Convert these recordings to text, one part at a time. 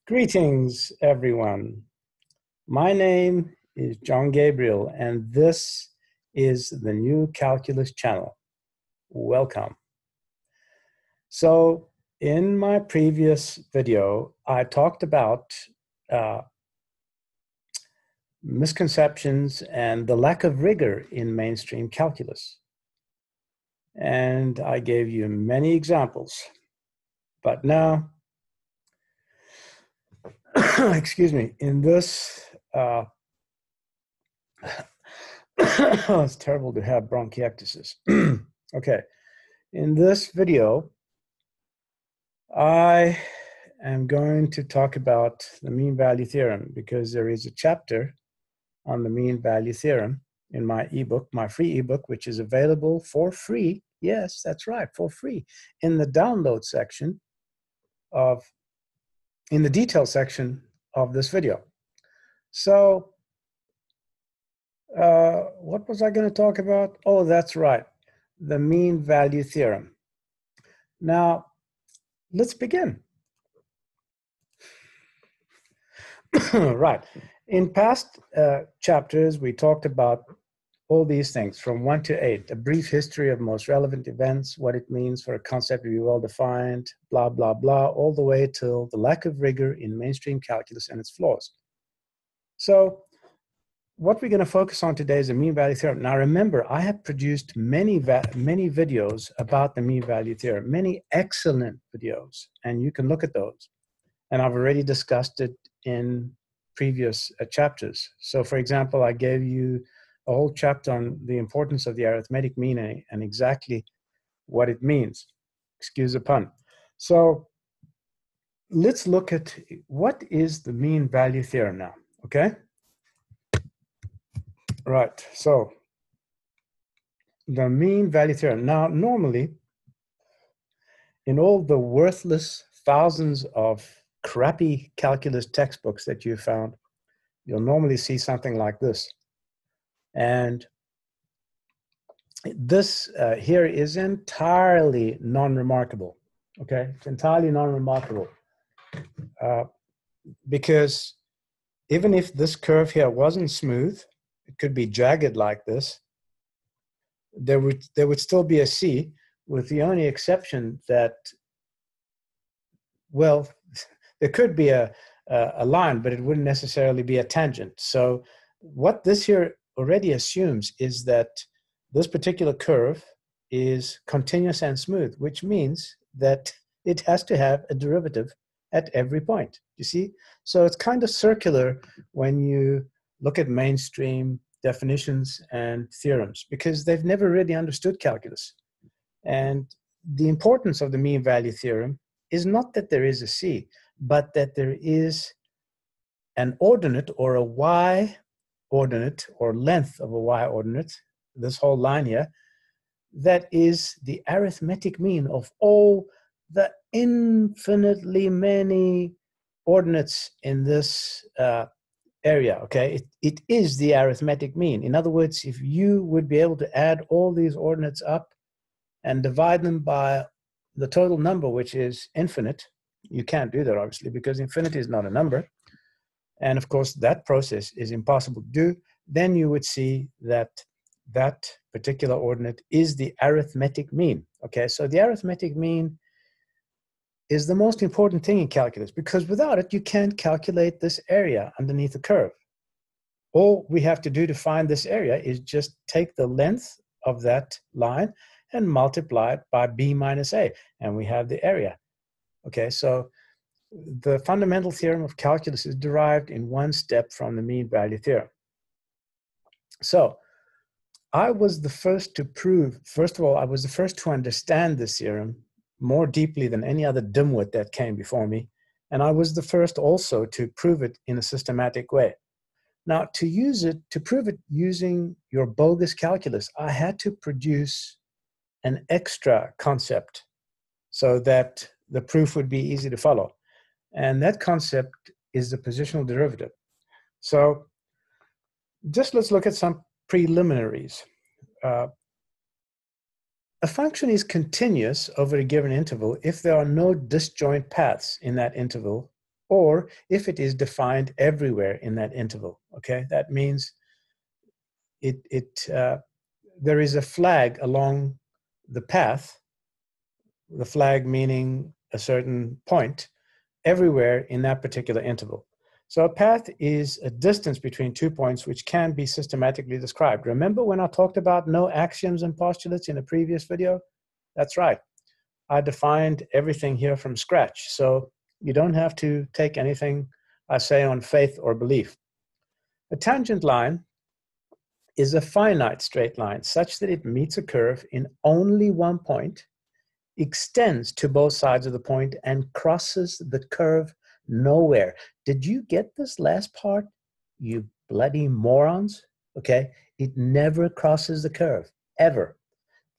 Greetings, everyone. My name is John Gabriel, and this is the new Calculus channel. Welcome. So, in my previous video, I talked about misconceptions and the lack of rigor in mainstream calculus. And I gave you many examples. But now, excuse me, in this, it's terrible to have bronchiectasis. Okay, in this video, I am going to talk about the mean value theorem because there is a chapter on the mean value theorem in my ebook, my free ebook, which is available for free. Yes, that's right, for free in the download section in the detail section of this video. So, what was I going to talk about? Oh, that's right, the mean value theorem. Now, let's begin. Right. In past chapters, we talked about all these things from 1 to 8, a brief history of most relevant events, what it means for a concept to be well-defined, blah, blah, blah, all the way till the lack of rigor in mainstream calculus and its flaws. So what we're going to focus on today is the mean value theorem. Now, remember, I have produced many videos about the mean value theorem, many excellent videos, and you can look at those. And I've already discussed it in previous chapters. So, for example, I gave you a whole chapter on the importance of the arithmetic mean and exactly what it means. Excuse the pun. So, let's look at what is the mean value theorem now, okay? Right, so the mean value theorem. Now, normally, in all the worthless thousands of crappy calculus textbooks that you found, you'll normally see something like this. And this here is entirely non-remarkable, okay? It's entirely non-remarkable because even if this curve here wasn't smooth, it could be jagged like this, there would still be a C, with the only exception that, well, there could be a line, but it wouldn't necessarily be a tangent. So what this here already assumes is that this particular curve is continuous and smooth, which means that it has to have a derivative at every point, you see? So it's kind of circular when you look at mainstream definitions and theorems, because they've never really understood calculus. And the importance of the mean value theorem is not that there is a C, but that there is an ordinate or a y ordinate or length of a y ordinate, this whole line here, that is the arithmetic mean of all the infinitely many ordinates in this area, okay? It is the arithmetic mean. In other words, if you would be able to add all these ordinates up and divide them by the total number, which is infinite, you can't do that, obviously, because infinity is not a number. And of course, that process is impossible to do. Then you would see that that particular ordinate is the arithmetic mean. Okay, so the arithmetic mean is the most important thing in calculus, because without it, you can't calculate this area underneath the curve. All we have to do to find this area is just take the length of that line and multiply it by b minus a, and we have the area. Okay, so the fundamental theorem of calculus is derived in one step from the mean value theorem. So I was the first to prove, first of all, I was the first to understand this theorem more deeply than any other dimwit that came before me. And I was the first also to prove it in a systematic way. Now, to prove it using your bogus calculus, I had to produce an extra concept so that the proof would be easy to follow. And that concept is the positional derivative. So just let's look at some preliminaries. A function is continuous over a given interval if there are no disjoint paths in that interval or if it is defined everywhere in that interval. Okay, that means there is a flag along the path, the flag meaning a certain point, everywhere in that particular interval. So a path is a distance between 2 points which can be systematically described. Remember when I talked about no axioms and postulates in a previous video? That's right. I defined everything here from scratch. So you don't have to take anything I say on faith or belief. A tangent line is a finite straight line such that it meets a curve in only one point, extends to both sides of the point, and crosses the curve nowhere. Did you get this last part, you bloody morons? Okay, it never crosses the curve, ever.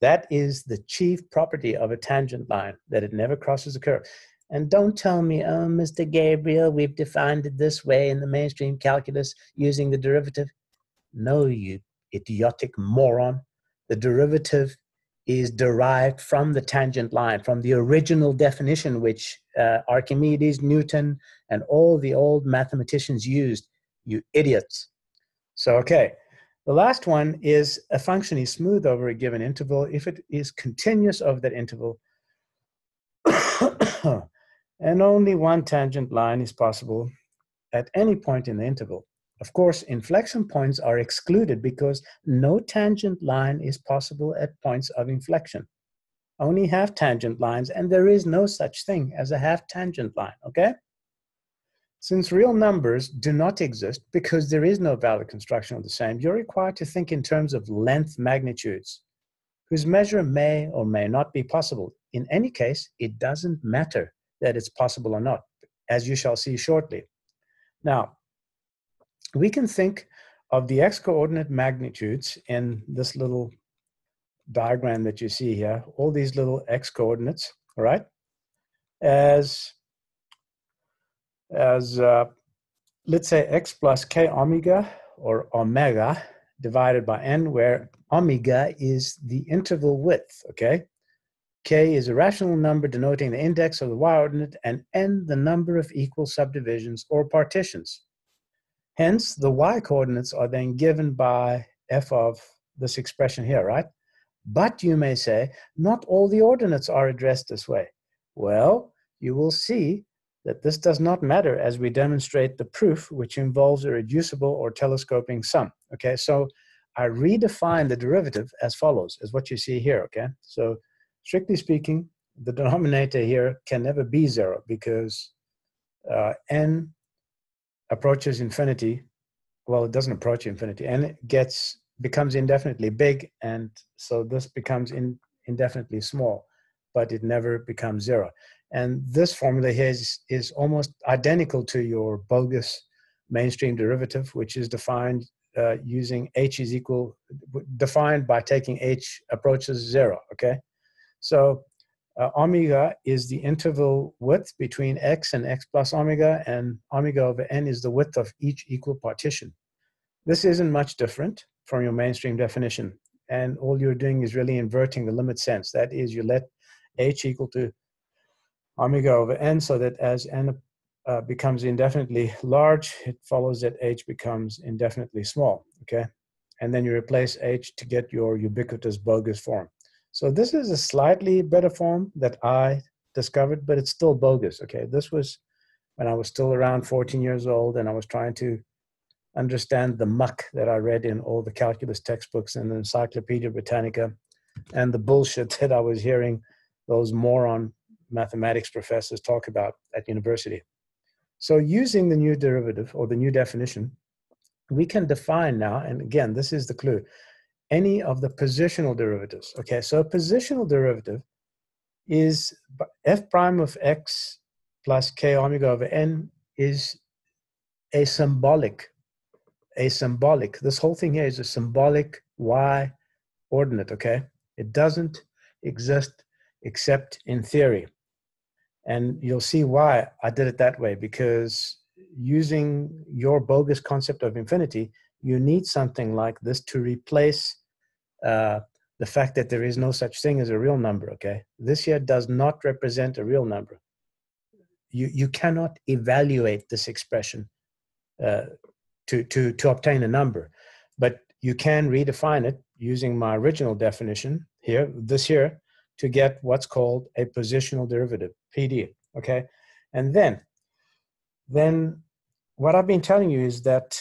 That is the chief property of a tangent line, that it never crosses the curve. And don't tell me, oh, Mr. Gabriel, we've defined it this way in the mainstream calculus using the derivative. No, you idiotic moron. The derivative is derived from the tangent line, from the original definition which Archimedes, Newton, and all the old mathematicians used, you idiots. So, okay, the last one is a function is smooth over a given interval if it is continuous over that interval. And only one tangent line is possible at any point in the interval. Of course, inflection points are excluded because no tangent line is possible at points of inflection. Only half tangent lines, and there is no such thing as a half tangent line, okay? Since real numbers do not exist because there is no valid construction of the same, you're required to think in terms of length magnitudes, whose measure may or may not be possible. In any case, it doesn't matter that it's possible or not, as you shall see shortly. Now, we can think of the x-coordinate magnitudes in this little diagram that you see here, all these little x-coordinates, all right, as let's say x plus k omega, or omega, divided by n, where omega is the interval width, okay? K is a rational number denoting the index of the y-ordinate, and n the number of equal subdivisions or partitions. Hence, the y-coordinates are then given by f of this expression here, right? But you may say, not all the ordinates are addressed this way. Well, you will see that this does not matter as we demonstrate the proof, which involves a reducible or telescoping sum. Okay, so I redefine the derivative as follows, as what you see here, okay? So strictly speaking, the denominator here can never be 0 because n approaches infinity. Well, it doesn't approach infinity, and it becomes indefinitely big, and so this becomes indefinitely small, but it never becomes 0. And this formula here is almost identical to your bogus mainstream derivative, which is defined using h is equal, defined by taking h approaches 0, okay? So omega is the interval width between x and x plus omega, and omega over n is the width of each equal partition. This isn't much different from your mainstream definition, and all you're doing is really inverting the limit sense. That is, you let h equal to omega over n, so that as n becomes indefinitely large, it follows that h becomes indefinitely small, okay? And then you replace h to get your ubiquitous bogus form. So this is a slightly better form that I discovered, but it's still bogus, okay? This was when I was still around 14 years old, and I was trying to understand the muck that I read in all the calculus textbooks and the Encyclopedia Britannica, and the bullshit that I was hearing those moron mathematics professors talk about at university. So using the new derivative, or the new definition, we can define now, and again, this is the clue, any of the positional derivatives. Okay, so a positional derivative is f prime of x plus k omega over n is a symbolic, this whole thing here is a symbolic y ordinate, okay? It doesn't exist except in theory. And you'll see why I did it that way, because using your bogus concept of infinity, you need something like this to replace the fact that there is no such thing as a real number, okay? This here does not represent a real number. you cannot evaluate this expression to obtain a number, but you can redefine it using my original definition here, to get what's called a positional derivative, PD, okay? And then what I've been telling you is that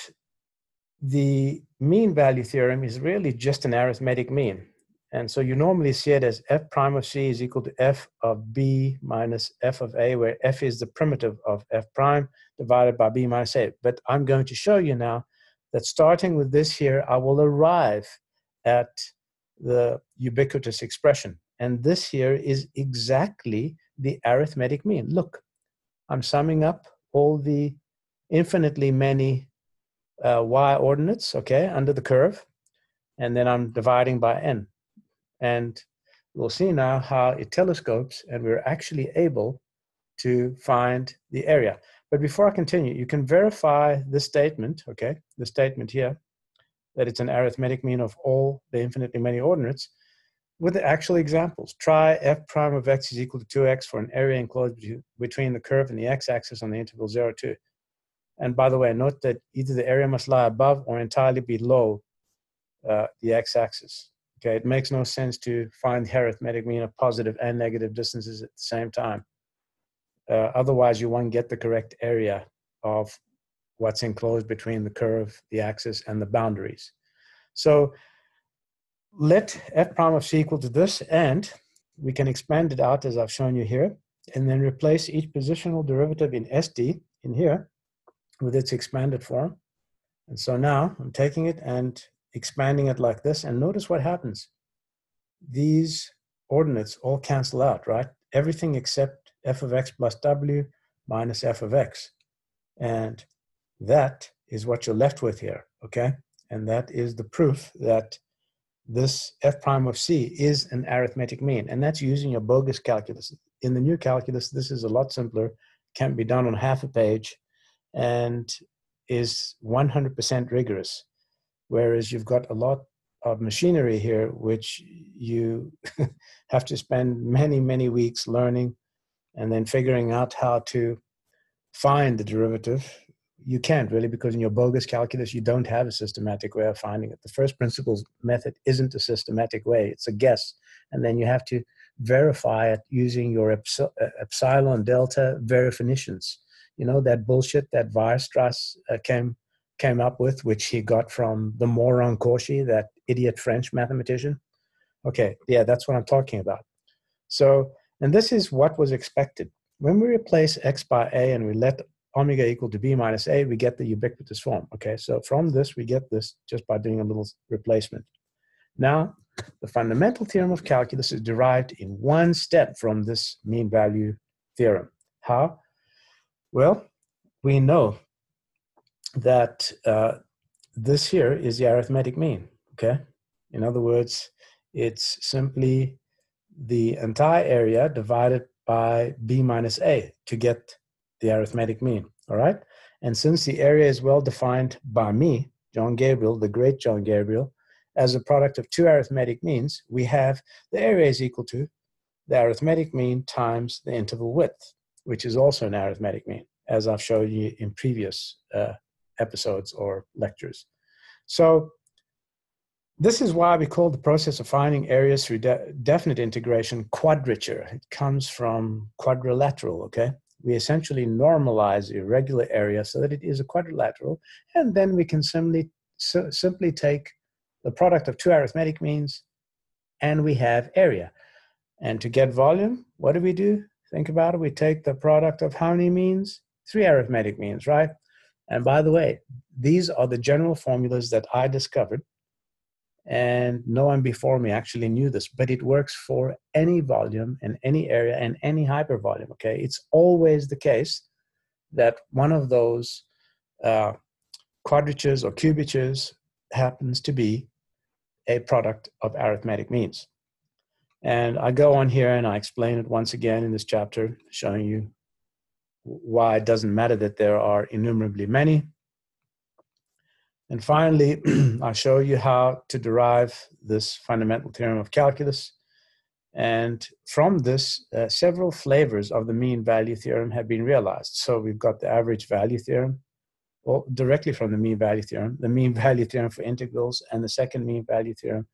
the mean value theorem is really just an arithmetic mean. And so you normally see it as f prime of c is equal to f of b minus f of a, where f is the primitive of f prime divided by b minus a. But I'm going to show you now that starting with this here, I will arrive at the ubiquitous expression. And this here is exactly the arithmetic mean. Look, I'm summing up all the infinitely many y ordinates, okay, under the curve, and then I'm dividing by n. And we'll see now how it telescopes, and we're actually able to find the area. But before I continue, you can verify this statement, okay, the statement here, that it's an arithmetic mean of all the infinitely many ordinates with the actual examples. Try f prime of x is equal to 2x for an area enclosed between the curve and the x-axis on the interval 0, 2. And by the way, note that either the area must lie above or entirely below the x-axis. Okay, it makes no sense to find the arithmetic mean of positive and negative distances at the same time. Otherwise, you won't get the correct area of what's enclosed between the curve, the axis, and the boundaries. So let f prime of c equal to this, and we can expand it out as I've shown you here, and then replace each positional derivative in SD in here with its expanded form. And so now I'm taking it and expanding it like this, and notice what happens. These ordinates all cancel out, right? Everything except f of x plus w minus f of x. And that is what you're left with here, okay? And that is the proof that this f prime of c is an arithmetic mean, and that's using your bogus calculus. In the new calculus, this is a lot simpler, can be done on half a page, and is 100% rigorous. Whereas you've got a lot of machinery here, which you have to spend many, many weeks learning and then figuring out how to find the derivative. You can't really, because in your bogus calculus, you don't have a systematic way of finding it. The first principles method isn't a systematic way. It's a guess. And then you have to verify it using your epsilon delta verifinitions. You know, that bullshit that Weierstrass came up with, which he got from the moron Cauchy, that idiot French mathematician. Okay, yeah, that's what I'm talking about. So, and this is what was expected. When we replace x by a and we let omega equal to b minus a, we get the ubiquitous form. Okay, so from this, we get this just by doing a little replacement. Now, the fundamental theorem of calculus is derived in one step from this mean value theorem. How? Well, we know that this here is the arithmetic mean, okay? In other words, it's simply the entire area divided by b minus a to get the arithmetic mean, all right? And since the area is well defined by me, John Gabriel, the great John Gabriel, as a product of two arithmetic means, we have the area is equal to the arithmetic mean times the interval width, which is also an arithmetic mean, as I've showed you in previous episodes or lectures. So this is why we call the process of finding areas through definite integration quadrature. It comes from quadrilateral, okay? We essentially normalize a irregular area so that it is a quadrilateral, and then we can simply take the product of two arithmetic means, and we have area. And to get volume, what do? Think about it. We take the product of how many means? Three arithmetic means, right? And by the way, these are the general formulas that I discovered, and no one before me actually knew this, but it works for any volume and any area and any hypervolume, okay? It's always the case that one of those quadratures or cubitures happens to be a product of arithmetic means. And I go on here and I explain it once again in this chapter, showing you why it doesn't matter that there are innumerably many. And finally, I show you how to derive this fundamental theorem of calculus. And from this, several flavors of the mean value theorem have been realized. So we've got the average value theorem, well, directly from the mean value theorem, the mean value theorem for integrals, and the second mean value theorem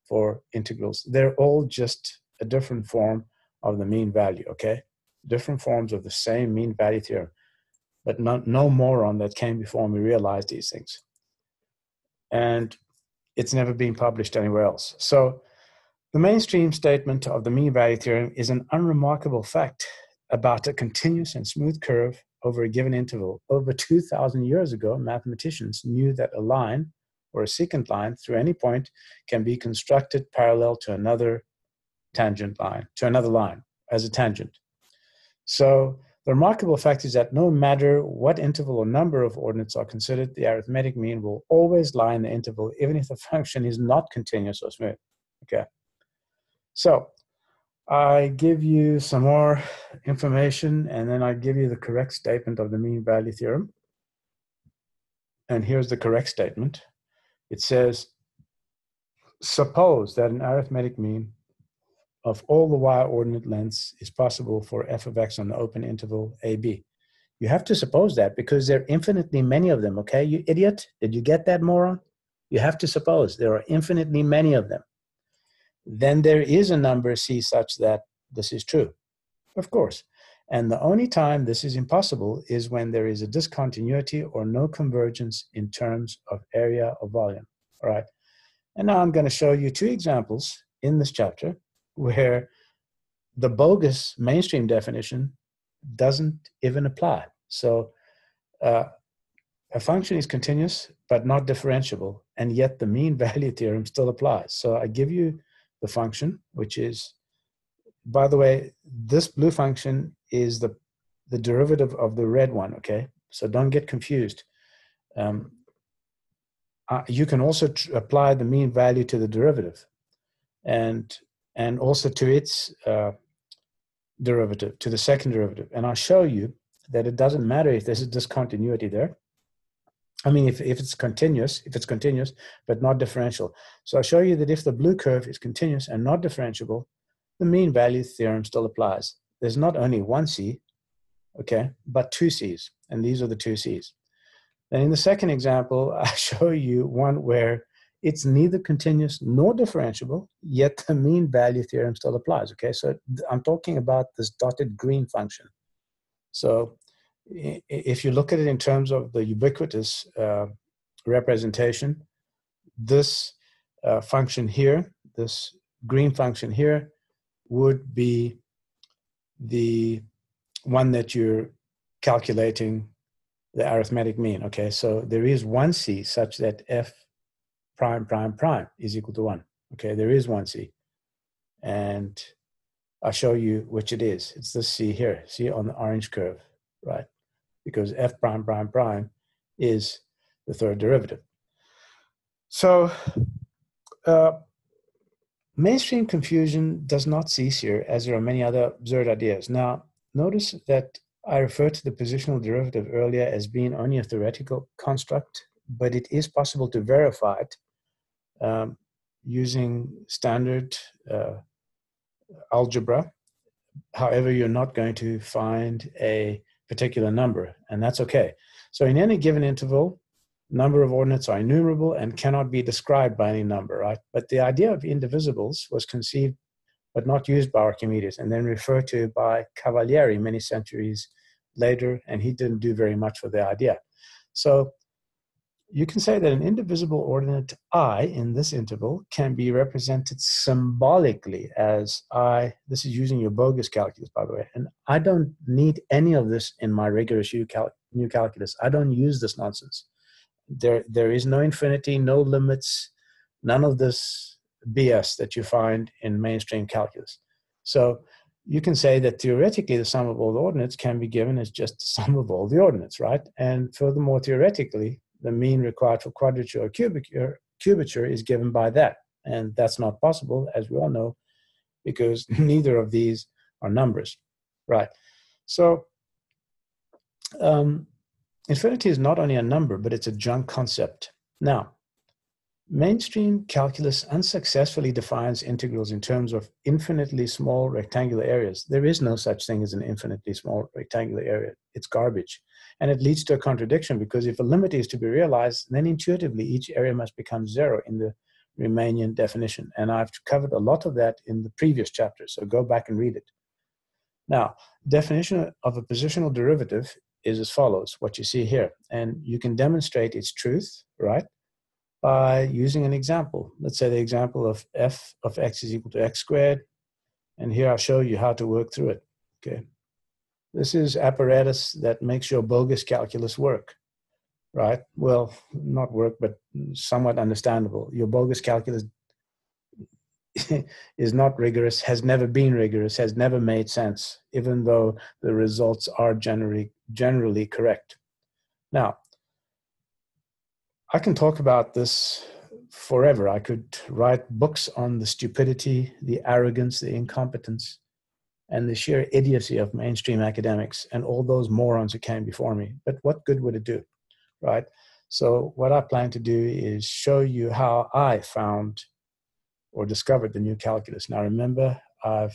for integrals. They're all just a different form of the mean value, okay? Different forms of the same mean value theorem, but no moron that came before me realized these things. And it's never been published anywhere else. So the mainstream statement of the mean value theorem is an unremarkable fact about a continuous and smooth curve over a given interval. Over 2,000 years ago, mathematicians knew that a line or a secant line through any point can be constructed parallel to another tangent line, to another line as a tangent. So the remarkable fact is that no matter what interval or number of ordinates are considered, the arithmetic mean will always lie in the interval, even if the function is not continuous or smooth. Okay. So I give you some more information, and then I give you the correct statement of the mean value theorem. And here's the correct statement. It says, suppose that an arithmetic mean of all the y-ordinate lengths is possible for f of x on the open interval ab. You have to suppose that because there are infinitely many of them, okay, you idiot? Did you get that, moron? You have to suppose there are infinitely many of them. Then there is a number c such that this is true, of course. And the only time this is impossible is when there is a discontinuity or no convergence in terms of area or volume, all right? And now I'm going to show you two examples in this chapter where the bogus mainstream definition doesn't even apply. So a function is continuous but not differentiable, and yet the mean value theorem still applies. So I give you the function, which is, by the way, this blue function is the derivative of the red one, okay? So don't get confused. You can also apply the mean value to the derivative and also to its derivative, to the second derivative. And I'll show you that it doesn't matter if there's a discontinuity there. I mean, if it's continuous, but not differential. So I'll show you that if the blue curve is continuous and not differentiable, the mean value theorem still applies. There's not only one C, okay, but two C's, and these are the two C's. And in the second example, I show you one where it's neither continuous nor differentiable, yet the mean value theorem still applies, okay? So I'm talking about this dotted green function. So if you look at it in terms of the ubiquitous representation, this function here, this green function here, would be the one that you're calculating the arithmetic mean, okay? So there is one C such that f prime prime prime is equal to 1, okay? There is one C. And I'll show you which it is. It's this C here, see on the orange curve, right? Because f prime prime prime is the third derivative. So mainstream confusion does not cease here, as there are many other absurd ideas. Now, notice that I referred to the positional derivative earlier as being only a theoretical construct, but it is possible to verify it using standard algebra. However, you're not going to find a particular number, and that's okay. So in any given interval, number of ordinates are innumerable and cannot be described by any number, right? But the idea of indivisibles was conceived but not used by Archimedes, and then referred to by Cavalieri many centuries later, and he didn't do very much for the idea. So you can say that an indivisible ordinate I in this interval can be represented symbolically as I, this is using your bogus calculus, by the way, and I don't need any of this in my rigorous new calculus. I don't use this nonsense. There is no infinity, no limits, none of this BS that you find in mainstream calculus. So you can say that theoretically the sum of all the ordinates can be given as just the sum of all the ordinates, right? And furthermore, theoretically, the mean required for quadrature or cubature is given by that. And that's not possible, as we all know, because neither of these are numbers, right? So infinity is not only a number, but it's a junk concept. Now, Mainstream calculus unsuccessfully defines integrals in terms of infinitely small rectangular areas. There is no such thing as an infinitely small rectangular area. It's garbage. And it leads to a contradiction, because if a limit is to be realized, then intuitively each area must become zero in the Riemannian definition. And I've covered a lot of that in the previous chapter, so go back and read it. Now, definition of a positional derivative is as follows, what you see here. And you can demonstrate its truth, right, by using an example. Let's say the example of f of x is equal to x squared. And here I'll show you how to work through it. Okay. This is apparatus that makes your bogus calculus work, right? Well, not work, but somewhat understandable. Your bogus calculus is not rigorous, has never been rigorous, has never made sense, even though the results are generally correct. Now, I can talk about this forever. I could write books on the stupidity, the arrogance, the incompetence, and the sheer idiocy of mainstream academics and all those morons who came before me. But what good would it do, right? So what I plan to do is show you how I found or discovered the new calculus. Now remember, I've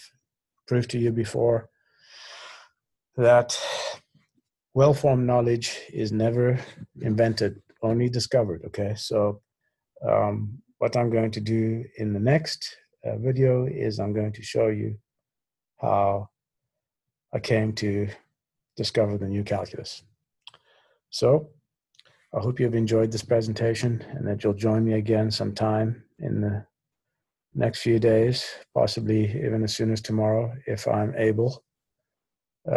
proved to you before that well-formed knowledge is never invented, only discovered, okay? So what I'm going to do in the next video is I'm going to show you how I came to discover the new calculus. So I hope you've enjoyed this presentation and that you'll join me again sometime in the next few days, possibly even as soon as tomorrow if I'm able.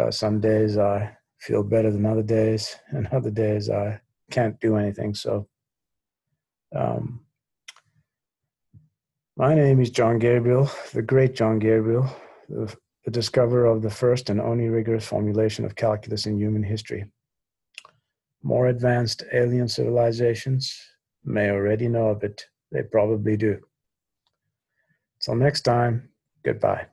Some days I feel better than other days, and other days I can't do anything. So my name is John Gabriel, the great John Gabriel, the discoverer of the first and only rigorous formulation of calculus in human history. More advanced alien civilizations may already know of it. They probably do. Till next time, goodbye.